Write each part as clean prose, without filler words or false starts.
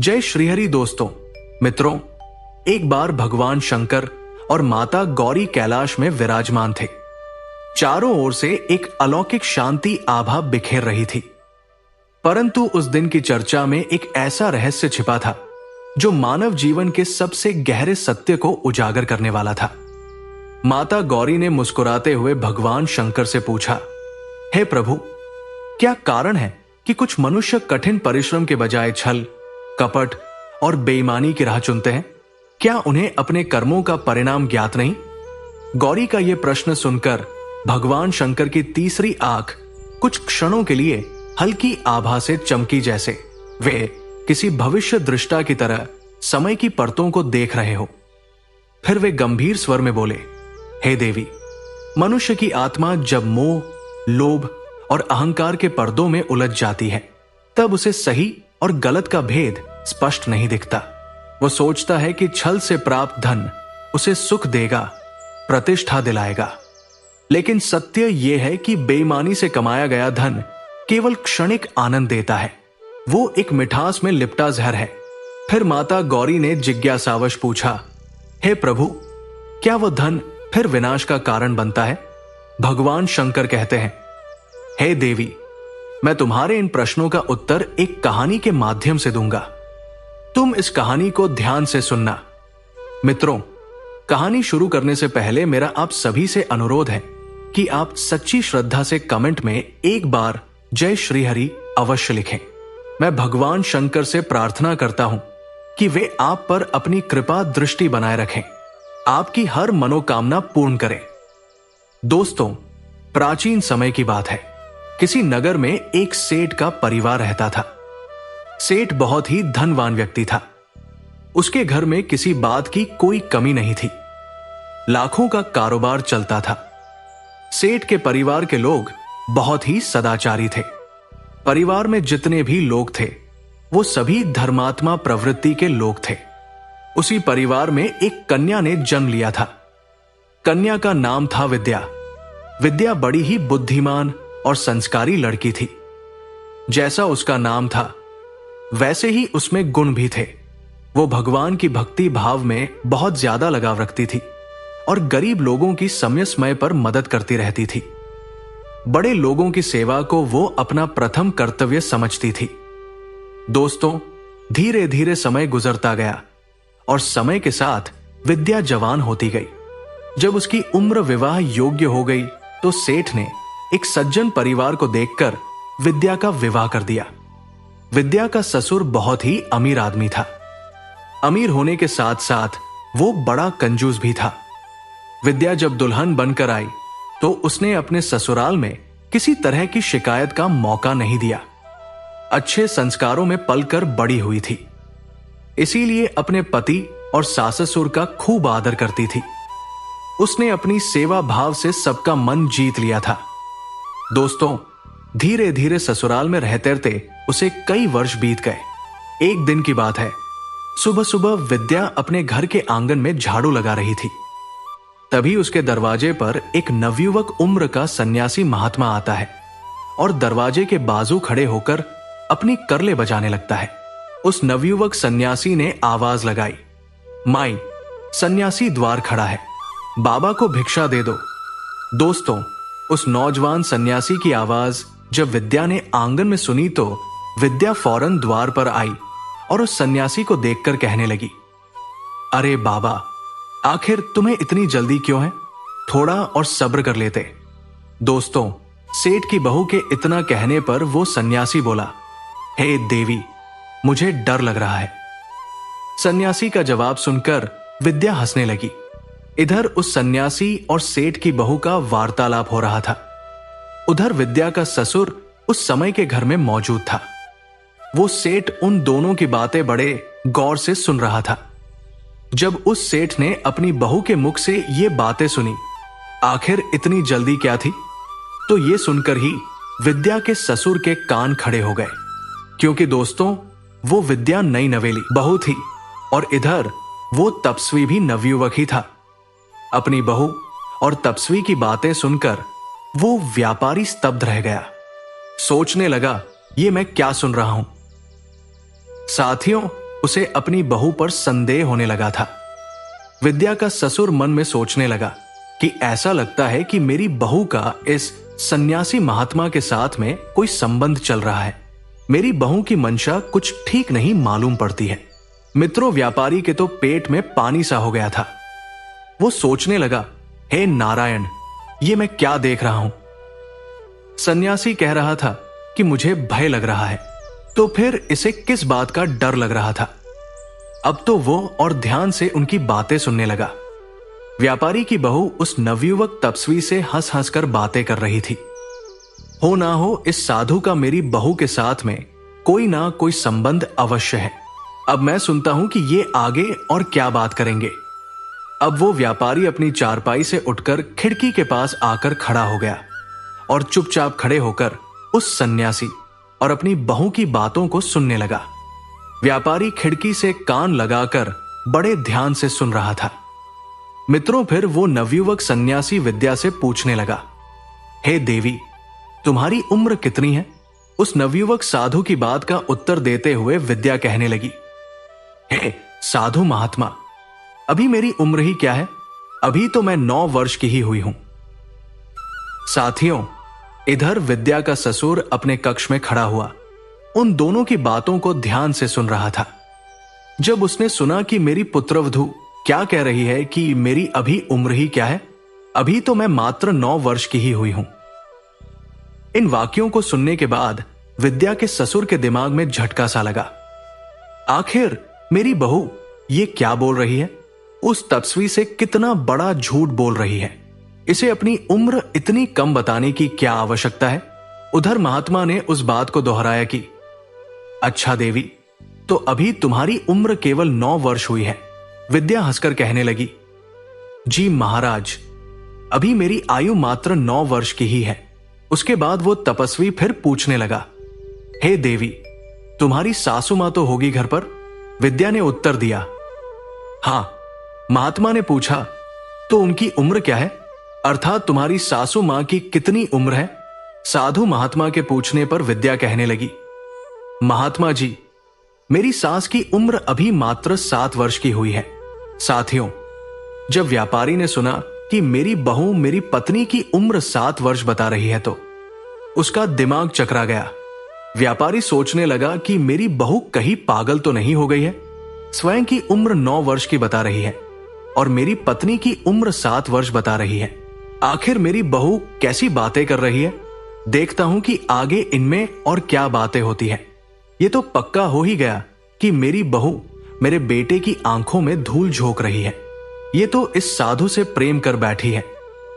जय श्रीहरि दोस्तों, मित्रों। एक बार भगवान शंकर और माता गौरी कैलाश में विराजमान थे। चारों ओर से एक अलौकिक शांति आभा बिखेर रही थी। परंतु उस दिन की चर्चा में एक ऐसा रहस्य छिपा था जो मानव जीवन के सबसे गहरे सत्य को उजागर करने वाला था। माता गौरी ने मुस्कुराते हुए भगवान शंकर से पूछा, हे प्रभु, क्या कारण है कि कुछ मनुष्य कठिन परिश्रम के बजाय छल, कपट और बेईमानी की राह चुनते हैं? क्या उन्हें अपने कर्मों का परिणाम ज्ञात नहीं? गौरी का यह प्रश्न सुनकर भगवान शंकर की तीसरी आंख कुछ क्षणों के लिए हल्की आभा से चमकी, जैसे वे किसी भविष्य दृष्टा की तरह समय की परतों को देख रहे हो। फिर वे गंभीर स्वर में बोले, हे देवी, मनुष्य की आत्मा जब मोह, लोभ और अहंकार के पर्दों में उलझ जाती है, तब उसे सही और गलत का भेद स्पष्ट नहीं दिखता। वो सोचता है कि छल से प्राप्त धन उसे सुख देगा, प्रतिष्ठा दिलाएगा। लेकिन सत्य यह है कि बेईमानी से कमाया गया धन केवल क्षणिक आनंद देता है। वो एक मिठास में लिपटा जहर है। फिर माता गौरी ने जिज्ञासावश पूछा, हे प्रभु, क्या वो धन फिर विनाश का कारण बनता है? भगवान शंकर कहते हैं, हे देवी, मैं तुम्हारे इन प्रश्नों का उत्तर एक कहानी के माध्यम से दूंगा। तुम इस कहानी को ध्यान से सुनना। मित्रों, कहानी शुरू करने से पहले मेरा आप सभी से अनुरोध है कि आप सच्ची श्रद्धा से कमेंट में एक बार जय श्रीहरि अवश्य लिखें। मैं भगवान शंकर से प्रार्थना करता हूं कि वे आप पर अपनी कृपा दृष्टि बनाए रखें, आपकी हर मनोकामना पूर्ण करें। दोस्तों, प्राचीन समय की बात है। किसी नगर में एक सेठ का परिवार रहता था। सेठ बहुत ही धनवान व्यक्ति था। उसके घर में किसी बात की कोई कमी नहीं थी। लाखों का कारोबार चलता था। सेठ के परिवार के लोग बहुत ही सदाचारी थे। परिवार में जितने भी लोग थे, वो सभी धर्मात्मा प्रवृत्ति के लोग थे। उसी परिवार में एक कन्या ने जन्म लिया था। कन्या का नाम था विद्या। विद्या बड़ी ही बुद्धिमान और संस्कारी लड़की थी। जैसा उसका नाम था, वैसे ही उसमें गुण भी थे। वो भगवान की भक्ति भाव में बहुत ज्यादा लगाव रखती थी और गरीब लोगों की समय समय पर मदद करती रहती थी। बड़े लोगों की सेवा को वो अपना प्रथम कर्तव्य समझती थी। दोस्तों, धीरे धीरे समय गुजरता गया और समय के साथ विद्या जवान होती गई। जब उसकी उम्र विवाह योग्य हो गई तो सेठ ने एक सज्जन परिवार को देखकर विद्या का विवाह कर दिया। विद्या का ससुर बहुत ही अमीर आदमी था। अमीर होने के साथ साथ वो बड़ा कंजूस भी था। विद्या जब दुल्हन बनकर आई तो उसने अपने ससुराल में किसी तरह की शिकायत का मौका नहीं दिया। अच्छे संस्कारों में पलकर बड़ी हुई थी, इसीलिए अपने पति और सास ससुर का खूब आदर करती थी। उसने अपनी सेवा भाव से सबका मन जीत लिया था। दोस्तों, धीरे धीरे ससुराल में रहते रहते उसे कई वर्ष बीत गए। एक दिन की बात है, सुबह सुबह विद्या अपने घर के आंगन में झाड़ू लगा रही थी। तभी उसके दरवाजे पर एक नवयुवक उम्र का सन्यासी महात्मा आता है और दरवाजे के बाजू खड़े होकर अपनी करले बजाने लगता है। उस नवयुवक सन्यासी ने आवाज लगाई, माई, सन्यासी द्वार खड़ा है, बाबा को भिक्षा दे दो। दोस्तों, उस नौजवान सन्यासी की आवाज जब विद्या ने आंगन में सुनी तो विद्या फौरन द्वार पर आई और उस सन्यासी को देखकर कहने लगी, अरे बाबा, आखिर तुम्हें इतनी जल्दी क्यों है? थोड़ा और सब्र कर लेते। दोस्तों, सेठ की बहू के इतना कहने पर वो सन्यासी बोला, हे देवी, मुझे डर लग रहा है। सन्यासी का जवाब सुनकर विद्या हंसने लगी। इधर उस सन्यासी और सेठ की बहू का वार्तालाप हो रहा था। उधर विद्या का ससुर उस समय के घर में मौजूद था। वो सेठ उन दोनों की बातें बड़े गौर से सुन रहा था। जब उस सेठ ने अपनी बहू के मुख से ये बातें सुनी, आखिर इतनी जल्दी क्या थी, तो ये सुनकर ही विद्या के ससुर के कान खड़े हो गए। क्योंकि दोस्तों, वो विद्या नई नवेली बहू थी और इधर वो तपस्वी भी नवयुवक ही था। अपनी बहू और तपस्वी की बातें सुनकर वो व्यापारी स्तब्ध रह गया। सोचने लगा, ये मैं क्या सुन रहा हूं? साथियों, उसे अपनी बहू पर संदेह होने लगा था। विद्या का ससुर मन में सोचने लगा कि ऐसा लगता है कि मेरी बहू का इस सन्यासी महात्मा के साथ में कोई संबंध चल रहा है। मेरी बहू की मंशा कुछ ठीक नहीं मालूम पड़ती है। मित्रों, व्यापारी के तो पेट में पानी सा हो गया था। वो सोचने लगा, हे नारायण, ये मैं क्या देख रहा हूं। सन्यासी कह रहा था कि मुझे भय लग रहा है, तो फिर इसे किस बात का डर लग रहा था। अब तो वो और ध्यान से उनकी बातें सुनने लगा। व्यापारी की बहू उस नवयुवक तपस्वी से हंस हंस कर बातें कर रही थी। हो ना हो इस साधु का मेरी बहू के साथ में कोई ना कोई संबंध अवश्य है। अब मैं सुनता हूं कि ये आगे और क्या बात करेंगे। अब वो व्यापारी अपनी चारपाई से उठकर खिड़की के पास आकर खड़ा हो गया और चुपचाप खड़े होकर उस सन्यासी और अपनी बहू की बातों को सुनने लगा। व्यापारी खिड़की से कान लगाकर बड़े ध्यान से सुन रहा था। मित्रों, फिर वो नवयुवक सन्यासी विद्या से पूछने लगा, हे देवी, तुम्हारी उम्र कितनी है? उस नवयुवक साधु की बात का उत्तर देते हुए विद्या कहने लगी, हे साधु महात्मा, अभी मेरी उम्र ही क्या है, अभी तो मैं 9 वर्ष की ही हुई हूं। साथियों, इधर विद्या का ससुर अपने कक्ष में खड़ा हुआ उन दोनों की बातों को ध्यान से सुन रहा था। जब उसने सुना कि मेरी पुत्रवधू क्या कह रही है कि मेरी अभी उम्र ही क्या है, अभी तो मैं मात्र 9 वर्ष की ही हुई हूं। इन वाक्यों को सुनने के बाद विद्या के ससुर के दिमाग में झटका सा लगा। आखिर मेरी बहू ये क्या बोल रही है? उस तपस्वी से कितना बड़ा झूठ बोल रही है। इसे अपनी उम्र इतनी कम बताने की क्या आवश्यकता है? उधर महात्मा ने उस बात को दोहराया कि अच्छा देवी, तो अभी तुम्हारी उम्र केवल 9 वर्ष हुई है। विद्या हंसकर कहने लगी, जी महाराज, अभी मेरी आयु मात्र 9 वर्ष की ही है। उसके बाद वो तपस्वी फिर पूछने लगा, हे देवी, तुम्हारी सासू मां तो होगी घर पर? विद्या ने उत्तर दिया, हां। महात्मा ने पूछा, तो उनकी उम्र क्या है, अर्थात तुम्हारी सासू मां की कितनी उम्र है? साधु महात्मा के पूछने पर विद्या कहने लगी, महात्मा जी, मेरी सास की उम्र अभी मात्र 7 वर्ष की हुई है। साथियों, जब व्यापारी ने सुना कि मेरी बहू मेरी पत्नी की उम्र 7 वर्ष बता रही है तो उसका दिमाग चकरा गया। व्यापारी सोचने लगा कि मेरी बहू कहीं पागल तो नहीं हो गई है। स्वयं की उम्र 9 वर्ष की बता रही है और मेरी पत्नी की उम्र 7 वर्ष बता रही है। आखिर मेरी बहू कैसी बातें कर रही है? देखता हूं कि आगे इनमें और क्या बातें होती है। ये तो पक्का हो ही गया कि मेरी बहू मेरे बेटे की आंखों में धूल झोंक रही है। ये तो इस साधु से प्रेम कर बैठी है,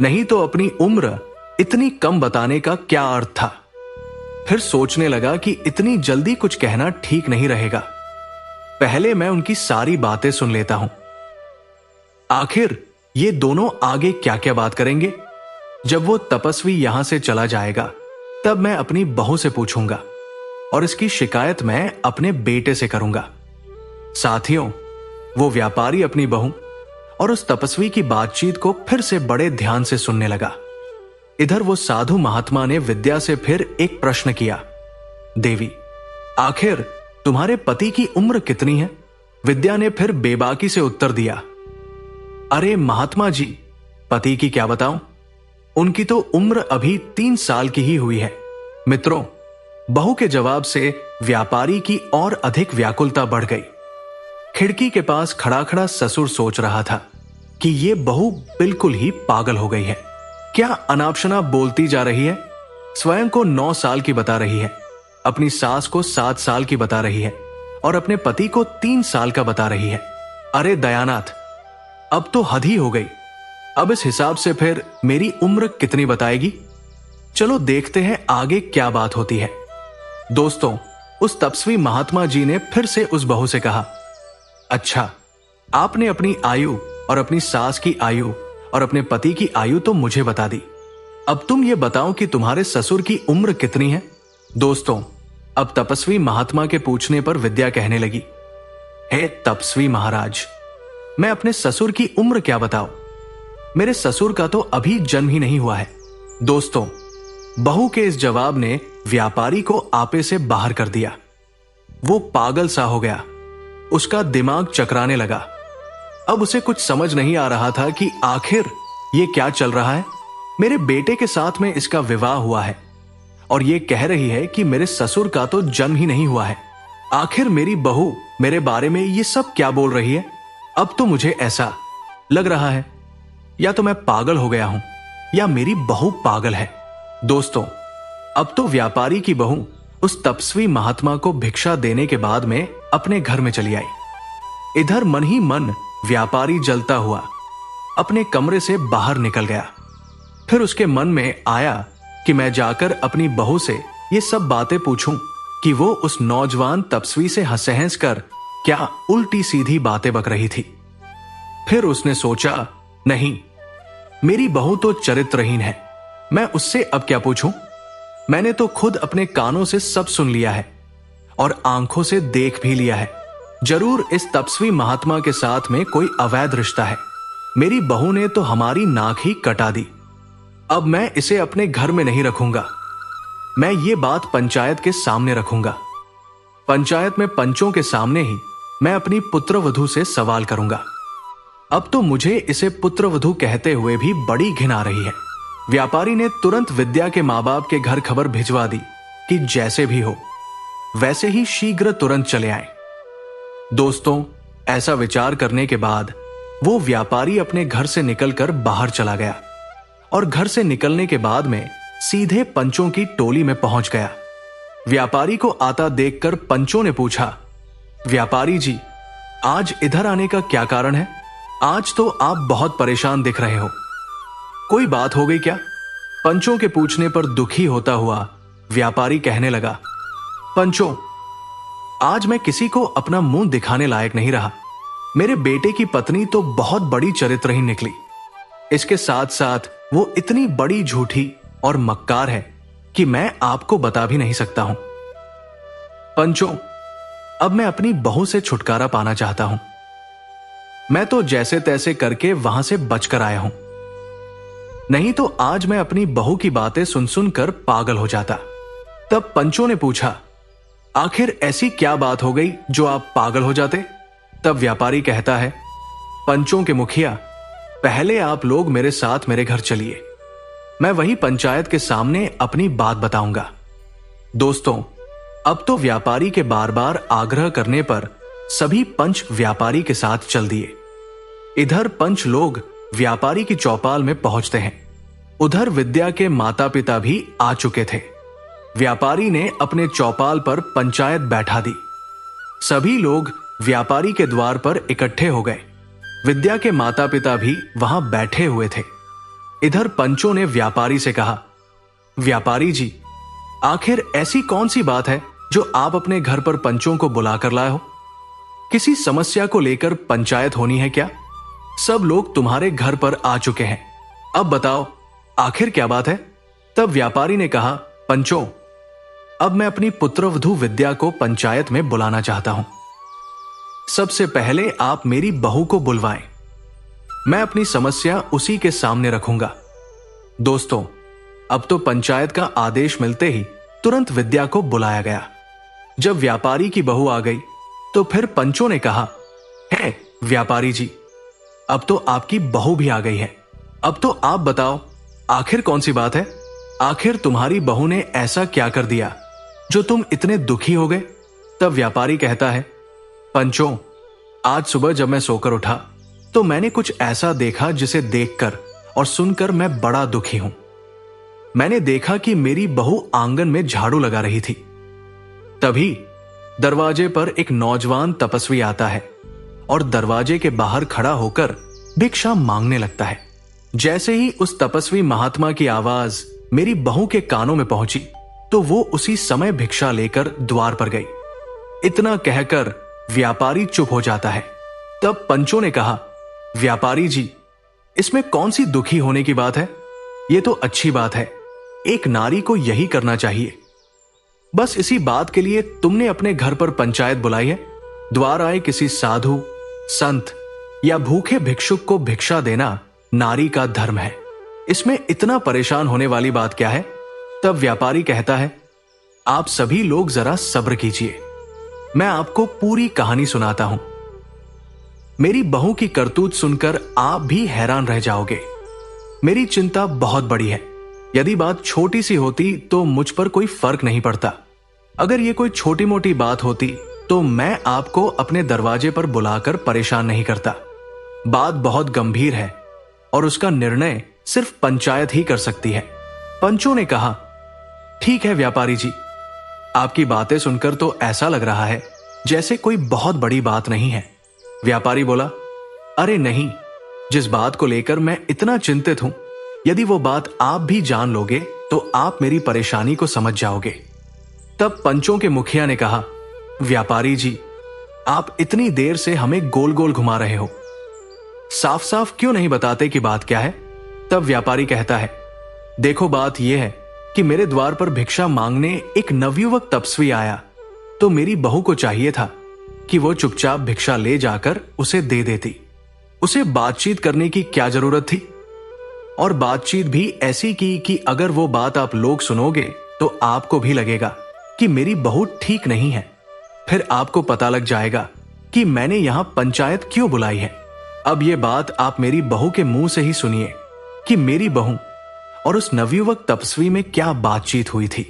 नहीं तो अपनी उम्र इतनी कम बताने का क्या अर्थ था। फिर सोचने लगा कि इतनी जल्दी कुछ कहना ठीक नहीं रहेगा, पहले मैं उनकी सारी बातें सुन लेता हूं। आखिर ये दोनों आगे क्या क्या बात करेंगे। जब वो तपस्वी यहां से चला जाएगा तब मैं अपनी बहू से पूछूंगा और इसकी शिकायत मैं अपने बेटे से करूंगा। साथियों, वो व्यापारी अपनी बहू और उस तपस्वी की बातचीत को फिर से बड़े ध्यान से सुनने लगा। इधर वो साधु महात्मा ने विद्या से फिर एक प्रश्न किया, देवी, आखिर तुम्हारे पति की उम्र कितनी है? विद्या ने फिर बेबाकी से उत्तर दिया, अरे महात्मा जी, पति की क्या बताऊं, उनकी तो उम्र अभी 3 साल की ही हुई है। मित्रों, बहू के जवाब से व्यापारी की और अधिक व्याकुलता बढ़ गई। खिड़की के पास खड़ा खड़ा ससुर सोच रहा था कि ये बहू बिल्कुल ही पागल हो गई है। क्या अनापशना बोलती जा रही है। स्वयं को 9 साल की बता रही है, अपनी सास को 7 साल की बता रही है और अपने पति को 3 साल का बता रही है। अरे दयानाथ, अब तो हद ही हो गई। अब इस हिसाब से फिर मेरी उम्र कितनी बताएगी? चलो देखते हैं आगे क्या बात होती है। दोस्तों, उस तपस्वी महात्मा जी ने फिर से उस बहू से कहा, अच्छा, आपने अपनी आयु और अपनी सास की आयु और अपने पति की आयु तो मुझे बता दी। अब तुम ये बताओ कि तुम्हारे ससुर की उम्र कितनी है? दोस्तों, अब तपस्वी महात्मा के पूछने पर विद्या कहने लगी, हे तपस्वी महाराज, मैं अपने ससुर की उम्र क्या बताऊं? मेरे ससुर का तो अभी जन्म ही नहीं हुआ है। दोस्तों, बहू के इस जवाब ने व्यापारी को आपे से बाहर कर दिया। वो पागल सा हो गया। उसका दिमाग चकराने लगा। अब उसे कुछ समझ नहीं आ रहा था कि आखिर ये क्या चल रहा है। मेरे बेटे के साथ में इसका विवाह हुआ है और ये कह रही है कि मेरे ससुर का तो जन्म ही नहीं हुआ है। आखिर मेरी बहू मेरे बारे में ये सब क्या बोल रही है। अब तो मुझे ऐसा लग रहा है या तो मैं पागल हो गया हूं या मेरी बहू पागल है। दोस्तों, अब तो व्यापारी की बहू उस तपस्वी महात्मा को भिक्षा देने के बाद में अपने घर में चली आई। इधर मन ही मन व्यापारी जलता हुआ अपने कमरे से बाहर निकल गया। फिर उसके मन में आया कि मैं जाकर अपनी बहू से ये सब बातें पूछूं कि वो उस नौजवान तपस्वी से हंस कर क्या उल्टी सीधी बातें बक रही थी। फिर उसने सोचा, नहीं, मेरी बहू तो चरित्रहीन है, मैं उससे अब क्या पूछूं। मैंने तो खुद अपने कानों से सब सुन लिया है और आंखों से देख भी लिया है। जरूर इस तपस्वी महात्मा के साथ में कोई अवैध रिश्ता है। मेरी बहू ने तो हमारी नाक ही कटा दी। अब मैं इसे अपने घर में नहीं रखूंगा। मैं ये बात पंचायत के सामने रखूंगा। पंचायत में पंचों के सामने ही मैं अपनी पुत्रवधू से सवाल करूंगा। अब तो मुझे इसे पुत्रवधू कहते हुए भी बड़ी घिन आ रही है। व्यापारी ने तुरंत विद्या के माँ बाप के घर खबर भिजवा दी कि जैसे भी हो वैसे ही शीघ्र तुरंत चले आए। दोस्तों, ऐसा विचार करने के बाद वो व्यापारी अपने घर से निकलकर बाहर चला गया और घर से निकलने के बाद में सीधे पंचों की टोली में पहुंच गया। व्यापारी को आता देखकर पंचों ने पूछा, व्यापारी जी, आज इधर आने का क्या कारण है? आज तो आप बहुत परेशान दिख रहे हो, कोई बात हो गई क्या? पंचों के पूछने पर दुखी होता हुआ व्यापारी कहने लगा, पंचों, आज मैं किसी को अपना मुंह दिखाने लायक नहीं रहा। मेरे बेटे की पत्नी तो बहुत बड़ी चरित्रहीन निकली। इसके साथ साथ वो इतनी बड़ी झूठी और मक्कार है कि मैं आपको बता भी नहीं सकता हूं। पंचों, अब मैं अपनी बहू से छुटकारा पाना चाहता हूं। मैं तो जैसे तैसे करके वहां से बचकर आया हूं, नहीं तो आज मैं अपनी बहू की बातें सुन सुनकर पागल हो जाता। तब पंचों ने पूछा, आखिर ऐसी क्या बात हो गई जो आप पागल हो जाते? तब व्यापारी कहता है, पंचों के मुखिया, पहले आप लोग मेरे साथ मेरे घर चलिए, मैं वही पंचायत के सामने अपनी बात बताऊंगा। दोस्तों, अब तो व्यापारी के बार बार आग्रह करने पर सभी पंच व्यापारी के साथ चल दिए। इधर पंच लोग व्यापारी की चौपाल में पहुंचते हैं। उधर विद्या के माता पिता भी आ चुके थे। व्यापारी ने अपने चौपाल पर पंचायत बैठा दी। सभी लोग व्यापारी के द्वार पर इकट्ठे हो गए। विद्या के माता पिता भी वहां बैठे हुए थे। इधर पंचों ने व्यापारी से कहा, व्यापारी जी, आखिर ऐसी कौन सी बात है जो आप अपने घर पर पंचों को बुलाकर लाए हो? किसी समस्या को लेकर पंचायत होनी है क्या? सब लोग तुम्हारे घर पर आ चुके हैं, अब बताओ आखिर क्या बात है? तब व्यापारी ने कहा, पंचों, अब मैं अपनी पुत्रवधू विद्या को पंचायत में बुलाना चाहता हूं। सबसे पहले आप मेरी बहू को बुलवाएं। मैं अपनी समस्या उसी के सामने रखूंगा। दोस्तों, अब तो पंचायत का आदेश मिलते ही तुरंत विद्या को बुलाया गया। जब व्यापारी की बहू आ गई तो फिर पंचों ने कहा, है व्यापारी जी, अब तो आपकी बहू भी आ गई है। अब तो आप बताओ आखिर कौन सी बात है? आखिर तुम्हारी बहू ने ऐसा क्या कर दिया जो तुम इतने दुखी हो गए? तब व्यापारी कहता है, पंचों, आज सुबह जब मैं सोकर उठा तो मैंने कुछ ऐसा देखा जिसे देखकर और सुनकर मैं बड़ा दुखी हूं। मैंने देखा कि मेरी बहू आंगन में झाड़ू लगा रही थी। तभी दरवाजे पर एक नौजवान तपस्वी आता है और दरवाजे के बाहर खड़ा होकर भिक्षा मांगने लगता है। जैसे ही उस तपस्वी महात्मा की आवाज मेरी बहू के कानों में पहुंची तो वो उसी समय भिक्षा लेकर द्वार पर गई। इतना कहकर व्यापारी चुप हो जाता है। तब पंचों ने कहा, व्यापारी जी, इसमें कौन सी दुखी होने की बात है? ये तो अच्छी बात है, एक नारी को यही करना चाहिए। बस इसी बात के लिए तुमने अपने घर पर पंचायत बुलाई है? द्वार आए किसी साधु, संत या भूखे भिक्षुक को भिक्षा देना नारी का धर्म है। इसमें इतना परेशान होने वाली बात क्या है? तब व्यापारी कहता है, आप सभी लोग जरा सब्र कीजिए, मैं आपको पूरी कहानी सुनाता हूं। मेरी बहू की करतूत सुनकर आप भी हैरान रह जाओगे। मेरी चिंता बहुत बड़ी है। यदि बात छोटी सी होती तो मुझ पर कोई फर्क नहीं पड़ता। अगर ये कोई छोटी मोटी बात होती तो मैं आपको अपने दरवाजे पर बुलाकर परेशान नहीं करता। बात बहुत गंभीर है और उसका निर्णय सिर्फ पंचायत ही कर सकती है। पंचों ने कहा, ठीक है व्यापारी जी, आपकी बातें सुनकर तो ऐसा लग रहा है जैसे कोई बहुत बड़ी बात नहीं है। व्यापारी बोला, अरे नहीं, जिस बात को लेकर मैं इतना चिंतित हूं, यदि वो बात आप भी जान लोगे तो आप मेरी परेशानी को समझ जाओगे। तब पंचों के मुखिया ने कहा, व्यापारी जी, आप इतनी देर से हमें गोल गोल घुमा रहे हो, साफ साफ क्यों नहीं बताते कि बात क्या है। तब व्यापारी कहता है, देखो बात यह है कि मेरे द्वार पर भिक्षा मांगने एक नवयुवक तपस्वी आया, तो मेरी बहू को चाहिए था कि वो चुपचाप भिक्षा ले जाकर उसे दे देती। उसे बातचीत करने की क्या जरूरत थी, और बातचीत भी ऐसी की कि अगर वो बात आप लोग सुनोगे तो आपको भी लगेगा कि मेरी बहू ठीक नहीं है। फिर आपको पता लग जाएगा कि मैंने यहां पंचायत क्यों बुलाई है। अब ये बात आप मेरी बहू के मुंह से ही सुनिए कि मेरी बहू और उस नवयुवक तपस्वी में क्या बातचीत हुई थी।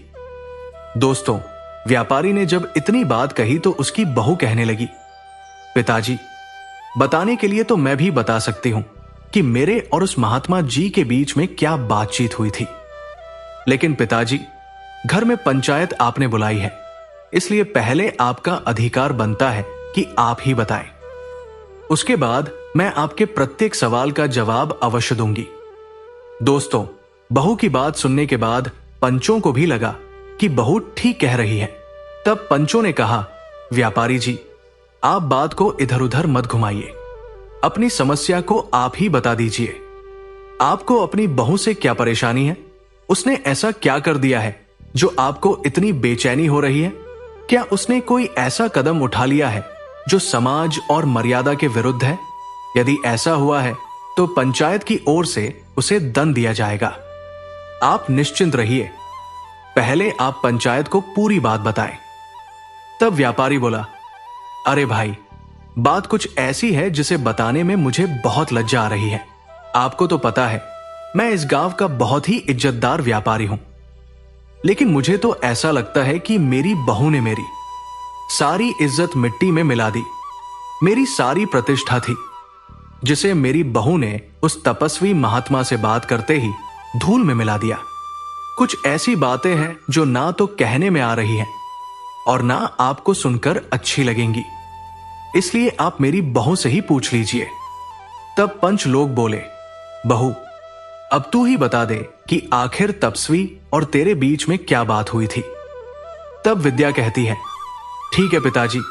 दोस्तों, व्यापारी ने जब इतनी बात कही तो उसकी बहू कहने लगी, पिताजी, बताने के लिए तो मैं भी बता सकती हूं कि मेरे और उस महात्मा जी के बीच में क्या बातचीत हुई थी, लेकिन पिताजी, घर में पंचायत आपने बुलाई है, इसलिए पहले आपका अधिकार बनता है कि आप ही बताएं। उसके बाद मैं आपके प्रत्येक सवाल का जवाब अवश्य दूंगी। दोस्तों, बहू की बात सुनने के बाद पंचों को भी लगा कि बहू ठीक कह रही है। तब पंचों ने कहा, व्यापारी जी, आप बात को इधर उधर मत घुमाइए, अपनी समस्या को आप ही बता दीजिए। आपको अपनी बहू से क्या परेशानी है? उसने ऐसा क्या कर दिया है जो आपको इतनी बेचैनी हो रही है? क्या उसने कोई ऐसा कदम उठा लिया है जो समाज और मर्यादा के विरुद्ध है? यदि ऐसा हुआ है तो पंचायत की ओर से उसे दंड दिया जाएगा। आप निश्चिंत रहिए, पहले आप पंचायत को पूरी बात बताएं। तब व्यापारी बोला, अरे भाई, बात कुछ ऐसी है जिसे बताने में मुझे बहुत लज्जा आ रही है। आपको तो पता है मैं इस गांव का बहुत ही इज्जतदार व्यापारी हूं, लेकिन मुझे तो ऐसा लगता है कि मेरी बहू ने मेरी सारी इज्जत मिट्टी में मिला दी। मेरी सारी प्रतिष्ठा थी जिसे मेरी बहू ने उस तपस्वी महात्मा से बात करते ही धूल में मिला दिया। कुछ ऐसी बातें हैं जो ना तो कहने में आ रही हैं और ना आपको सुनकर अच्छी लगेंगी, इसलिए आप मेरी बहू से ही पूछ लीजिए। तब पंच लोग बोले, बहू, अब तू ही बता दे कि आखिर तपस्वी और तेरे बीच में क्या बात हुई थी। तब विद्या कहती है, ठीक है पिताजी,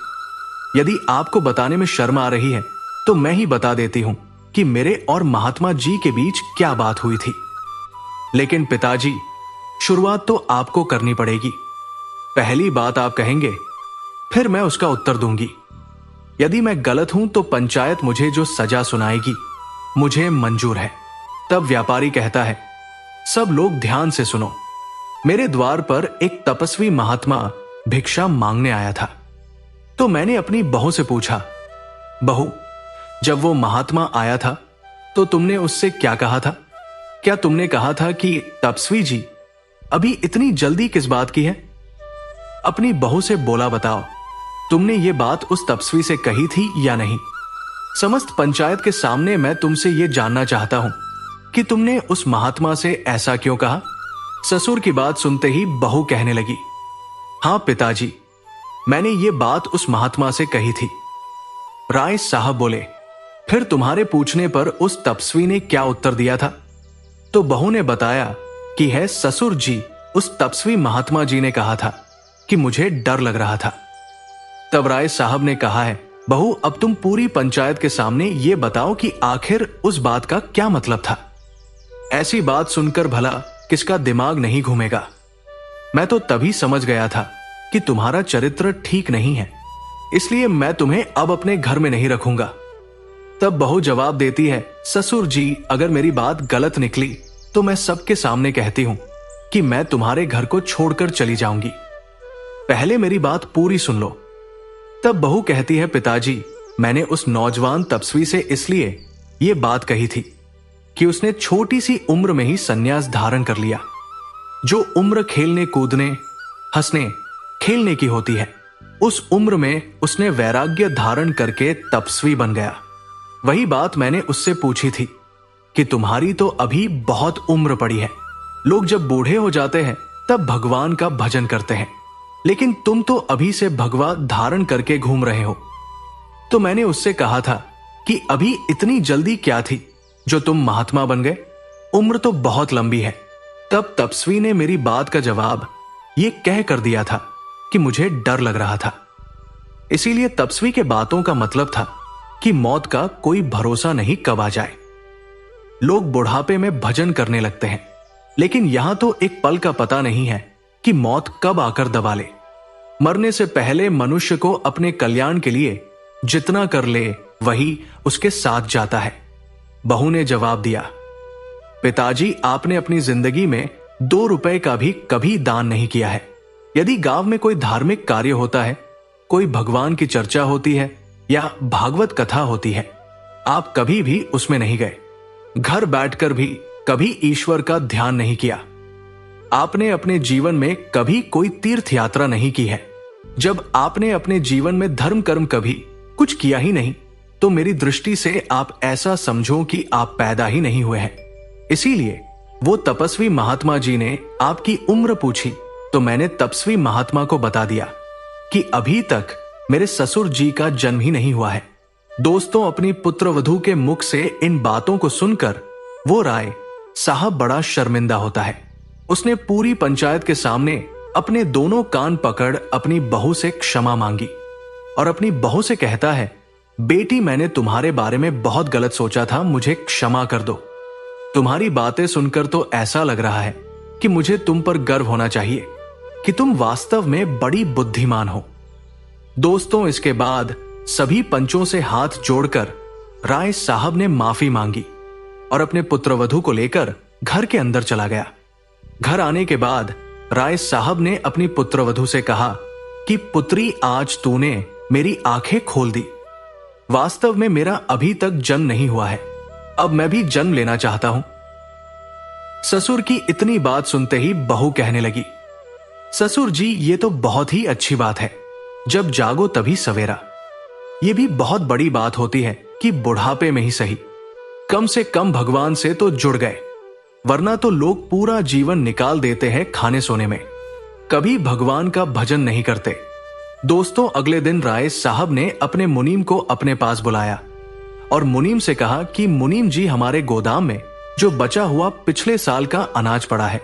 यदि आपको बताने में शर्म आ रही है तो मैं ही बता देती हूं कि मेरे और महात्मा जी के बीच क्या बात हुई थी। लेकिन पिताजी, शुरुआत तो आपको करनी पड़ेगी। पहली बात आप कहेंगे, फिर मैं उसका उत्तर दूंगी। यदि मैं गलत हूं तो पंचायत मुझे जो सजा सुनाएगी मुझे मंजूर है। तब व्यापारी कहता है, सब लोग ध्यान से सुनो। मेरे द्वार पर एक तपस्वी महात्मा भिक्षा मांगने आया था, तो मैंने अपनी बहू से पूछा, बहू, जब वो महात्मा आया था तो तुमने उससे क्या कहा था? क्या तुमने कहा था कि तपस्वी जी, अभी इतनी जल्दी किस बात की है? अपनी बहू से बोला बताओ, तुमने ये बात उस तपस्वी से कही थी या नहीं? समस्त पंचायत के सामने मैं तुमसे ये जानना चाहता हूं कि तुमने उस महात्मा से ऐसा क्यों कहा? ससुर की बात सुनते ही बहू कहने लगी, हां पिताजी, मैंने ये बात उस महात्मा से कही थी। राय साहब बोले, फिर तुम्हारे पूछने पर उस तपस्वी ने क्या उत्तर दिया था? तो बहू ने बताया कि है ससुर जी, उस तपस्वी महात्मा जी ने कहा था कि मुझे डर लग रहा था। तब राय साहब ने कहा है, बहू, अब तुम पूरी पंचायत के सामने ये बताओ कि आखिर उस बात का क्या मतलब था। ऐसी बात सुनकर भला किसका दिमाग नहीं घूमेगा। मैं तो तभी समझ गया था कि तुम्हारा चरित्र ठीक नहीं है, इसलिए मैं तुम्हें अब अपने घर में नहीं रखूंगा। तब बहू जवाब देती है, ससुर जी, अगर मेरी बात गलत निकली तो मैं सबके सामने कहती हूं कि मैं तुम्हारे घर को छोड़कर चली जाऊंगी। पहले मेरी बात पूरी सुन लो। तब बहू कहती है, पिताजी, मैंने उस नौजवान तपस्वी से इसलिए ये बात कही थी कि उसने छोटी सी उम्र में ही संन्यास धारण कर लिया। जो उम्र खेलने कूदने हंसने खेलने की होती है, उस उम्र में उसने वैराग्य धारण करके तपस्वी बन गया। वही बात मैंने उससे पूछी थी कि तुम्हारी तो अभी बहुत उम्र पड़ी है, लोग जब बूढ़े हो जाते हैं तब भगवान का भजन करते हैं, लेकिन तुम तो अभी से भगवा धारण करके घूम रहे हो। तो मैंने उससे कहा था कि अभी इतनी जल्दी क्या थी जो तुम महात्मा बन गए, उम्र तो बहुत लंबी है। तब तपस्वी ने मेरी बात का जवाब ये कह कर दिया था कि मुझे डर लग रहा था। इसीलिए तपस्वी के बातों का मतलब था कि मौत का कोई भरोसा नहीं कब आ जाए। लोग बुढ़ापे में भजन करने लगते हैं, लेकिन यहां तो एक पल का पता नहीं है कि मौत कब आकर दबा ले। मरने से पहले मनुष्य को अपने कल्याण के लिए जितना कर ले वही उसके साथ जाता है। बहू ने जवाब दिया, पिताजी, आपने अपनी जिंदगी में 2 रुपए का भी कभी दान नहीं किया है। यदि गांव में कोई धार्मिक कार्य होता है, कोई भगवान की चर्चा होती है या भागवत कथा होती है, आप कभी भी उसमें नहीं गए। घर बैठकर भी कभी ईश्वर का ध्यान नहीं किया। आपने अपने जीवन में कभी कोई तीर्थ यात्रा नहीं की है। जब आपने अपने जीवन में धर्म कर्म कभी कुछ किया ही नहीं, तो मेरी दृष्टि से आप ऐसा समझो कि आप पैदा ही नहीं हुए हैं। इसीलिए वो तपस्वी महात्मा जी ने आपकी उम्र पूछी तो मैंने तपस्वी महात्मा को बता दिया कि अभी तक मेरे ससुर जी का जन्म ही नहीं हुआ है। दोस्तों, अपनी पुत्रवधू के मुख से इन बातों को सुनकर वो राय साहब बड़ा शर्मिंदा होता है। उसने पूरी पंचायत के सामने अपने दोनों कान पकड़ अपनी बहू से क्षमा मांगी और अपनी बहू से कहता है, बेटी, मैंने तुम्हारे बारे में बहुत गलत सोचा था, मुझे क्षमा कर दो। तुम्हारी बातें सुनकर तो ऐसा लग रहा है कि मुझे तुम पर गर्व होना चाहिए कि तुम वास्तव में बड़ी बुद्धिमान हो। दोस्तों, इसके बाद सभी पंचों से हाथ जोड़कर राय साहब ने माफी मांगी और अपने पुत्रवधू को लेकर घर के अंदर चला गया। घर आने के बाद राय साहब ने अपनी पुत्रवधू से कहा कि पुत्री, आज तूने मेरी आंखें खोल दी। वास्तव में मेरा अभी तक जन्म नहीं हुआ है, अब मैं भी जन्म लेना चाहता हूं। ससुर की इतनी बात सुनते ही बहू कहने लगी, ससुर जी, ये तो बहुत ही अच्छी बात है, जब जागो तभी सवेरा। ये भी बहुत बड़ी बात होती है कि बुढ़ापे में ही सही कम से कम भगवान से तो जुड़ गए, वरना तो लोग पूरा जीवन निकाल देते हैं खाने सोने में, कभी भगवान का भजन नहीं करते। दोस्तों, अगले दिन राय साहब ने अपने मुनीम को अपने पास बुलाया और मुनीम से कहा कि मुनीम जी, हमारे गोदाम में जो बचा हुआ पिछले साल का अनाज पड़ा है,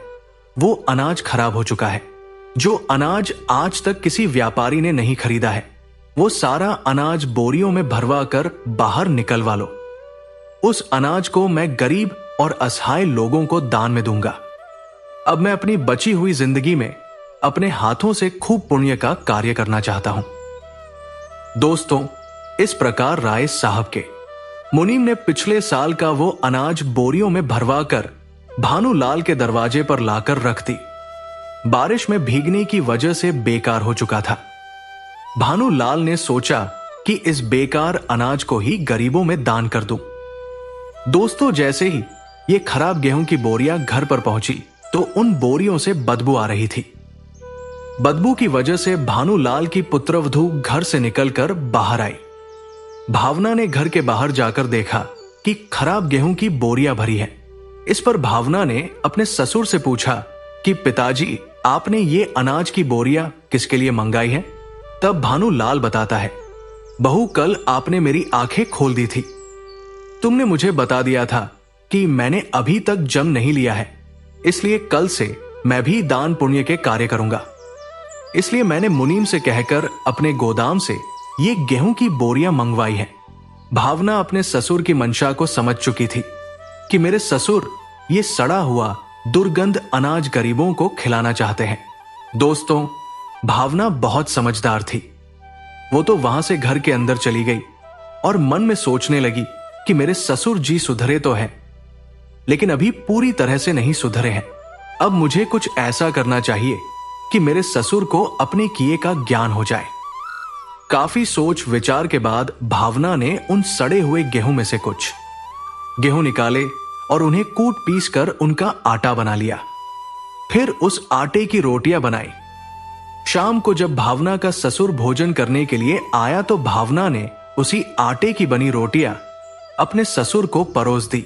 वो अनाज खराब हो चुका है। जो अनाज आज तक किसी व्यापारी ने नहीं खरीदा है, वो सारा अनाज बोरियों में भरवा कर बाहर निकलवा लो। उस अनाज को मैं गरीब और असहाय लोगों को दान में दूंगा। अब मैं अपनी बची हुई जिंदगी में अपने हाथों से खूब पुण्य का कार्य करना चाहता हूं। दोस्तों, इस प्रकार राय साहब के मुनीम ने पिछले साल का वो अनाज बोरियों में भरवा कर भानुलाल के दरवाजे पर लाकर रख दी। बारिश में भीगने की वजह से बेकार हो चुका था। भानुलाल ने सोचा कि इस बेकार अनाज को ही गरीबों में दान कर दूं। दोस्तों, जैसे ही ये खराब गेहूं की बोरियां घर पर पहुंची तो उन बोरियों से बदबू आ रही थी। बदबू की वजह से भानुलाल की पुत्रवधू घर से निकलकर बाहर आई। भावना ने घर के बाहर जाकर देखा कि खराब गेहूं की बोरियां भरी है। इस पर भावना ने अपने ससुर से पूछा कि पिताजी, आपने ये अनाज की बोरियां किसके लिए मंगाई है? तब भानुलाल बताता है, बहू, कल आपने मेरी आंखें खोल दी थी। तुमने मुझे बता दिया था कि मैंने अभी तक जन्म नहीं लिया है, इसलिए कल से मैं भी दान पुण्य के कार्य करूंगा। इसलिए मैंने मुनीम से कहकर अपने गोदाम से ये गेहूं की बोरियां मंगवाई हैं। भावना अपने ससुर की मंशा को समझ चुकी थी कि मेरे ससुर ये सड़ा हुआ दुर्गंध अनाज गरीबों को खिलाना चाहते हैं। दोस्तों, भावना बहुत समझदार थी। वो तो वहां से घर के अंदर चली गई और मन में सोचने लगी कि मेरे ससुर जी सुधरे तो हैं, लेकिन अभी पूरी तरह से नहीं सुधरे हैं। अब मुझे कुछ ऐसा करना चाहिए कि मेरे ससुर को अपने किए का ज्ञान हो जाए। काफी सोच विचार के बाद भावना ने उन सड़े हुए गेहूं में से कुछ गेहूं निकाले और उन्हें कूट पीस कर उनका आटा बना लिया। फिर उस आटे की रोटियां बनाई। शाम को जब भावना का ससुर भोजन करने के लिए आया तो भावना ने उसी आटे की बनी रोटियां अपने ससुर को परोस दी।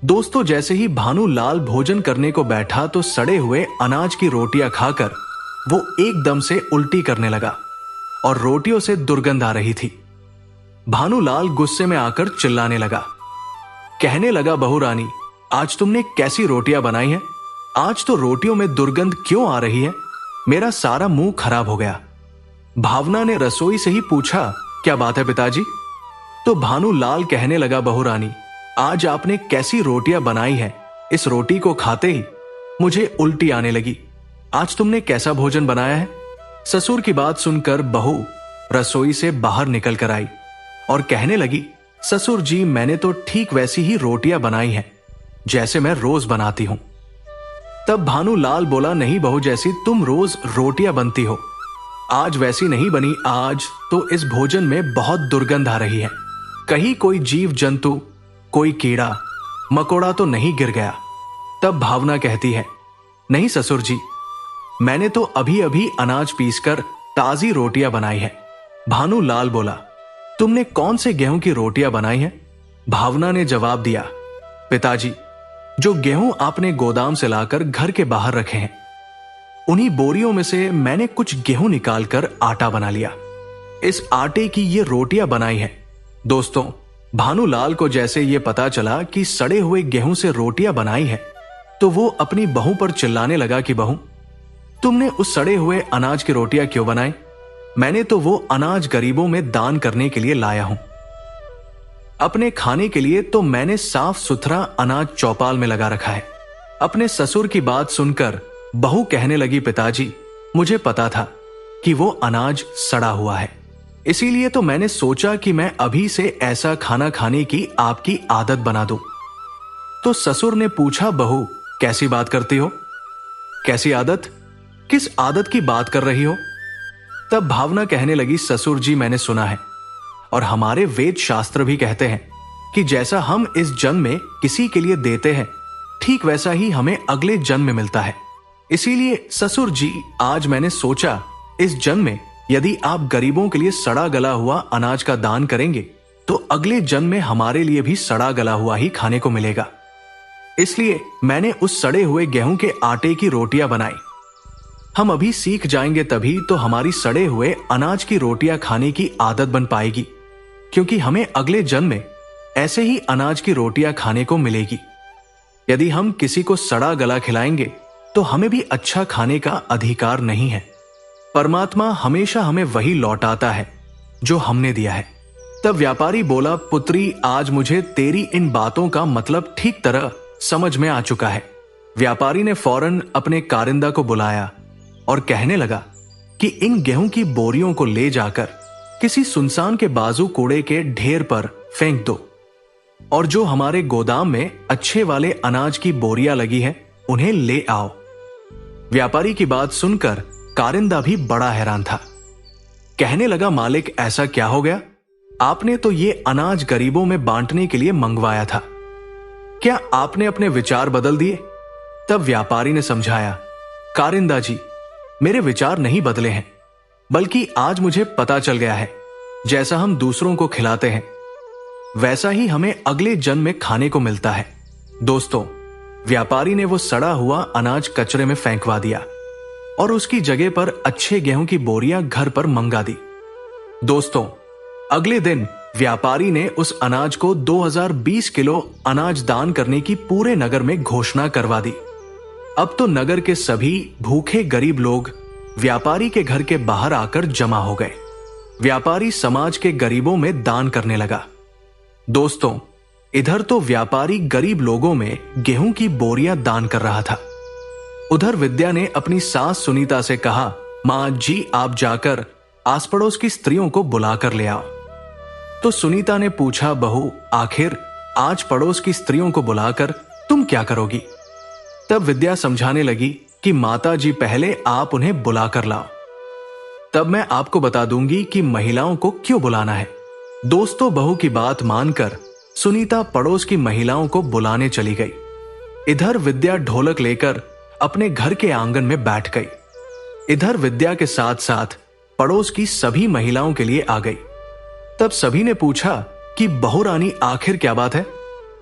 दोस्तों, जैसे ही भानुलाल भोजन करने को बैठा तो सड़े हुए अनाज की रोटियां खाकर वो एकदम से उल्टी करने लगा और रोटियों से दुर्गंध आ रही थी। भानुलाल गुस्से में आकर चिल्लाने लगा। कहने लगा, बहू रानी, आज तुमने कैसी रोटियां बनाई हैं? आज तो रोटियों में दुर्गंध क्यों आ रही है? मेरा सारा मुंह खराब हो गया। भावना ने रसोई से ही पूछा, क्या बात है पिताजी? तो भानुलाल कहने लगा, बहू रानी, आज आपने कैसी रोटियां बनाई हैं? इस रोटी को खाते ही मुझे उल्टी आने लगी। आज तुमने कैसा भोजन बनाया है? ससुर की बात सुनकर बहू रसोई से बाहर निकल कर आई और कहने लगी, ससुर जी, मैंने तो ठीक वैसी ही रोटियां बनाई हैं जैसे मैं रोज बनाती हूं। तब भानुलाल बोला, नहीं बहू, जैसी तुम रोज रोटियां बनती हो आज वैसी नहीं बनी। आज तो इस भोजन में बहुत दुर्गंध आ रही है। कहीं कोई जीव जंतु, कोई कीड़ा मकोड़ा तो नहीं गिर गया? तब भावना कहती है, नहीं ससुर जी, मैंने तो अभी अभी अनाज पीसकर ताजी रोटियां बनाई है। भानुलाल बोला, तुमने कौन से गेहूं की रोटियां बनाई हैं? भावना ने जवाब दिया, पिताजी, जो गेहूं आपने गोदाम से लाकर घर के बाहर रखे हैं, उन्हीं बोरियों में से मैंने कुछ गेहूं निकालकर आटा बना लिया। इस आटे की ये रोटियां बनाई हैं। दोस्तों, भानुलाल को जैसे ये पता चला कि सड़े हुए गेहूं से रोटियां बनाई है तो वो अपनी बहू पर चिल्लाने लगा कि बहू, तुमने उस सड़े हुए अनाज की रोटियां क्यों बनाई? मैंने तो वो अनाज गरीबों में दान करने के लिए लाया हूं। अपने खाने के लिए तो मैंने साफ सुथरा अनाज चौपाल में लगा रखा है। अपने ससुर की बात सुनकर बहू कहने लगी, पिताजी, मुझे पता था कि वो अनाज सड़ा हुआ है, इसीलिए तो मैंने सोचा कि मैं अभी से ऐसा खाना खाने की आपकी आदत बना दूं। तो ससुर ने पूछा, बहू, कैसी बात करती हो? कैसी आदत? किस आदत की बात कर रही हो? तब भावना कहने लगी, ससुर जी, मैंने सुना है और हमारे वेद शास्त्र भी कहते हैं कि जैसा हम इस जन्म में किसी के लिए देते हैं, ठीक वैसा ही हमें अगले जन्म में मिलता है। इसीलिए ससुर जी, आज मैंने सोचा इस जन्म में यदि आप गरीबों के लिए सड़ा गला हुआ अनाज का दान करेंगे तो अगले जन्म में हमारे लिए भी सड़ा गला हुआ ही खाने को मिलेगा। इसलिए मैंने उस सड़े हुए गेहूं के आटे की रोटियां बनाई। हम अभी सीख जाएंगे तभी तो हमारी सड़े हुए अनाज की रोटियां खाने की आदत बन पाएगी, क्योंकि हमें अगले जन्म में ऐसे ही अनाज की रोटियां खाने को मिलेगी। यदि हम किसी को सड़ा गला खिलाएंगे तो हमें भी अच्छा खाने का अधिकार नहीं है। परमात्मा हमेशा हमें वही लौटाता है जो हमने दिया है। तब व्यापारी बोला, पुत्री, आज मुझे तेरी इन बातों का मतलब ठीक तरह समझ में आ चुका है। व्यापारी ने फौरन अपने कारिंदा को बुलाया और कहने लगा कि इन गेहूं की बोरियों को ले जाकर किसी सुनसान के बाजू कूड़े के ढेर पर फेंक दो और जो हमारे गोदाम में अच्छे वाले अनाज की बोरियां लगी हैं, उन्हें ले आओ। व्यापारी की बात सुनकर कारिंदा भी बड़ा हैरान था। कहने लगा, मालिक, ऐसा क्या हो गया? आपने तो ये अनाज गरीबों में बांटने के लिए मंगवाया था, क्या आपने अपने विचार बदल दिए? तब व्यापारी ने समझाया, कारिंदा जी, मेरे विचार नहीं बदले हैं, बल्कि आज मुझे पता चल गया है जैसा हम दूसरों को खिलाते हैं वैसा ही हमें अगले जन्म में खाने को मिलता है। दोस्तों, व्यापारी ने वो सड़ा हुआ अनाज कचरे में फेंकवा दिया और उसकी जगह पर अच्छे गेहूं की बोरियां घर पर मंगा दी। दोस्तों, अगले दिन व्यापारी ने उस अनाज को 2020 किलो अनाज दान करने की पूरे नगर में घोषणा करवा दी। अब तो नगर के सभी भूखे गरीब लोग व्यापारी के घर के बाहर आकर जमा हो गए। व्यापारी समाज के गरीबों में दान करने लगा। दोस्तों, इधर तो व्यापारी गरीब लोगों में गेहूं की बोरियां दान कर रहा था। उधर विद्या ने अपनी सास सुनीता से कहा, मां जी, आप जाकर आस पड़ोस की स्त्रियों को बुलाकर ले आओ। तो सुनीता ने पूछा, बहू, आखिर आज पड़ोस की स्त्रियों को बुलाकर तुम क्या करोगी? तब विद्या समझाने लगी कि माता जी, पहले आप उन्हें बुलाकर लाओ। तब मैं आपको बता दूंगी कि महिलाओं को क्यों बुलाना है। दोस्तों, बहू की बात मानकर सुनीता पड़ोस की महिलाओं को बुलाने चली गई। इधर विद्या ढोलक लेकर अपने घर के आंगन में बैठ गई। इधर विद्या के साथ साथ पड़ोस की सभी महिलाओं के लिए आ गई। तब सभी ने पूछा कि बहू रानी आखिर क्या बात है।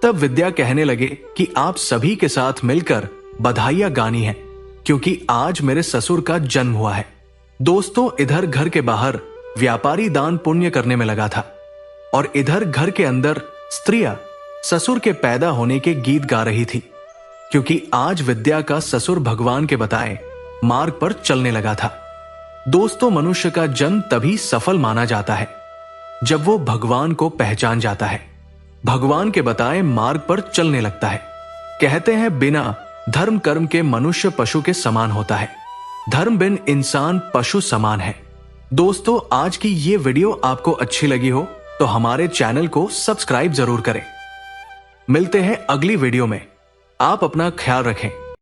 तब विद्या कहने लगे कि आप सभी के साथ मिलकर बधाइयां गानी है, क्योंकि आज मेरे ससुर का जन्म हुआ है। दोस्तों, इधर घर के बाहर व्यापारी दान पुण्य करने में लगा था और इधर घर के अंदर स्त्रियां ससुर के पैदा होने के गीत गा रही थी, क्योंकि आज विद्या का ससुर भगवान के बताए मार्ग पर चलने लगा था। दोस्तों, मनुष्य का जन्म तभी सफल माना जाता है जब वो भगवान को पहचान जाता है, भगवान के बताए मार्ग पर चलने लगता है। कहते हैं बिना धर्म कर्म के मनुष्य पशु के समान होता है, धर्म बिन इंसान पशु समान है। दोस्तों, आज की ये वीडियो आपको अच्छी लगी हो तो हमारे चैनल को सब्सक्राइब जरूर करें। मिलते हैं अगली वीडियो में। आप अपना ख्याल रखें।